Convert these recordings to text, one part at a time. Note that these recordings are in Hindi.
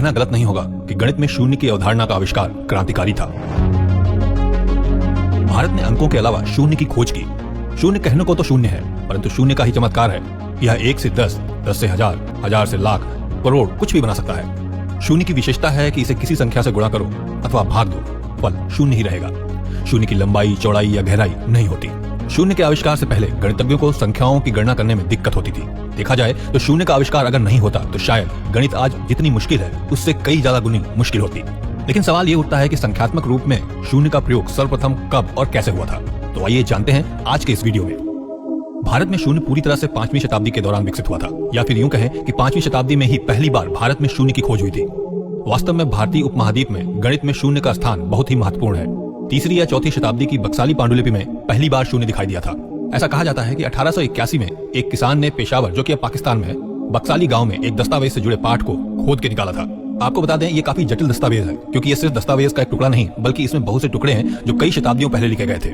कहना गलत नहीं होगा कि गणित में शून्य की अवधारणा का आविष्कार क्रांतिकारी था। भारत ने अंकों के अलावा शून्य की खोज की। शून्य कहने को तो शून्य है, परंतु शून्य का ही चमत्कार है। यह 1 से 10, 10 से 1000, 1000 से लाख, करोड़ कुछ भी बना सकता है। शून्य की विशेषता है कि इसे किसी संख्या से गुणा करो अथवा भाग दो, फल शून्य ही रहेगा। शून्य की लंबाई, चौड़ाई या गहराई नहीं होती। शून्य के आविष्कार से पहले गणितज्ञों को संख्याओं की गणना करने में दिक्कत होती थी। देखा जाए तो शून्य का आविष्कार अगर नहीं होता तो शायद गणित आज जितनी मुश्किल है उससे कई ज्यादा गुनी मुश्किल होती। लेकिन सवाल ये उठता है कि संख्यात्मक रूप में शून्य का प्रयोग सर्वप्रथम कब और कैसे हुआ था। तो आइए जानते हैं आज के इस वीडियो में। भारत में शून्य पूरी तरह से 5वीं शताब्दी के दौरान विकसित हुआ था, या फिर यूं कहें कि 5वीं शताब्दी में ही पहली बार भारत में शून्य की खोज हुई थी। वास्तव में भारतीय उपमहाद्वीप में गणित में शून्य का स्थान बहुत ही महत्वपूर्ण है। 3री या 4थी शताब्दी की बक्साली पांडुलिपि में पहली बार शून्य दिखाई दिया था। ऐसा कहा जाता है कि 1881 में एक किसान ने पेशावर, जो कि अब पाकिस्तान में है, बक्साली गांव में एक दस्तावेज से जुड़े पाठ को खोद के निकाला था। आपको बता दें, ये काफी जटिल दस्तावेज है, क्योंकि ये सिर्फ दस्तावेज का एक टुकड़ा नहीं बल्कि इसमें बहुत से टुकड़े हैं जो कई शताब्दियों पहले लिखे गए थे।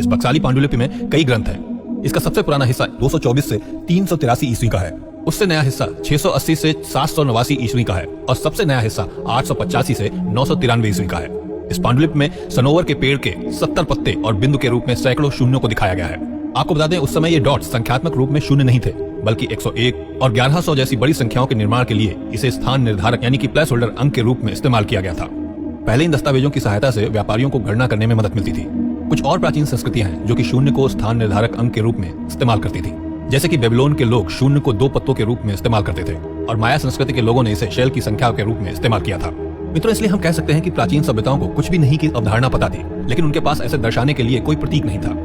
इस बक्साली पांडुलिपि में कई ग्रंथ हैं। इसका सबसे पुराना हिस्सा 224 से 383 ईस्वी का है। उससे नया हिस्सा 680 से 789 ईस्वी का है और सबसे नया हिस्सा 885 से 993 ईस्वी का है। इस पांडुलिपि में सनोवर के पेड़ के 70 पत्ते और बिंदु के रूप में सैकड़ों शून्यों को दिखाया गया है। आपको बता दें, उस समय ये डॉट्स संख्यात्मक रूप में शून्य नहीं थे, बल्कि 101 और 1100 जैसी बड़ी संख्याओं के निर्माण के लिए इसे स्थान निर्धारक यानी कि प्लेस होल्डर अंक के रूप में इस्तेमाल किया गया था। पहले इन दस्तावेजों की सहायता से व्यापारियों को गणना करने में मदद मिलती थी। कुछ और प्राचीन संस्कृतियां हैं जो कि शून्य को स्थान निर्धारक अंक के रूप में इस्तेमाल करती थी, जैसे कि बेबीलोन के लोग शून्य को 2 पत्तों के रूप में इस्तेमाल करते थे और माया संस्कृति के लोगों ने इसे शैल की संख्या के रूप में इस्तेमाल किया था। मित्रों, इसलिए हम कह सकते हैं कि प्राचीन सभ्यताओं को कुछ भी नहीं की अवधारणा पता थी, लेकिन उनके पास ऐसे दर्शाने के लिए कोई प्रतीक नहीं था।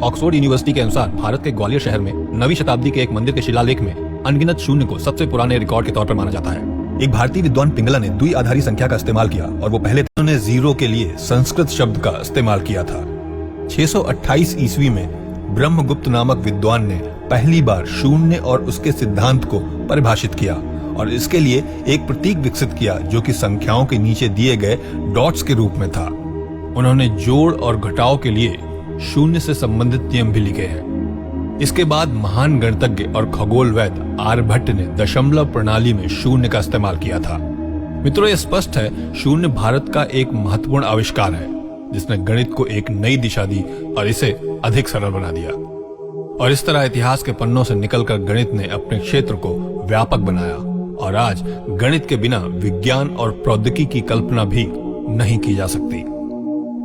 ऑक्सफोर्ड यूनिवर्सिटी के अनुसार भारत के ग्वालियर शहर में 9वीं शताब्दी के एक मंदिर के शिलालेख में अनगिनत शून्य को सबसे पुराने रिकॉर्ड के तौर पर माना जाता है। एक भारतीय विद्वान पिंगला ने द्विआधारी संख्या का इस्तेमाल किया और वो पहले उन्होंने जीरो के लिए संस्कृत शब्द का इस्तेमाल किया था। 628 ईस्वी में ब्रह्मगुप्त नामक विद्वान ने पहली बार शून्य और उसके सिद्धांत को परिभाषित किया और इसके लिए एक प्रतीक विकसित किया जो कि संख्याओं के नीचे दिए गए डॉट्स के रूप में था। उन्होंने जोड़ और घटाव के लिए शून्य से संबंधित नियम भी लिखे हैं। इसके बाद महान गणितज्ञ और खगोलवैद आर्यभट्ट ने दशमलव प्रणाली में शून्य का इस्तेमाल किया था। मित्रों, यह स्पष्ट है, शून्य भारत का एक महत्वपूर्ण आविष्कार है जिसने गणित को एक नई दिशा दी और इसे अधिक सरल बना दिया। और इस तरह इतिहास के पन्नों से निकलकर गणित ने अपने क्षेत्र को व्यापक बनाया और आज गणित के बिना विज्ञान और प्रौद्योगिकी की कल्पना भी नहीं की जा सकती।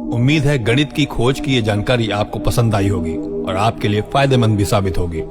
उम्मीद है गणित की खोज की ये जानकारी आपको पसंद आई होगी और आपके लिए फायदेमंद भी साबित होगी।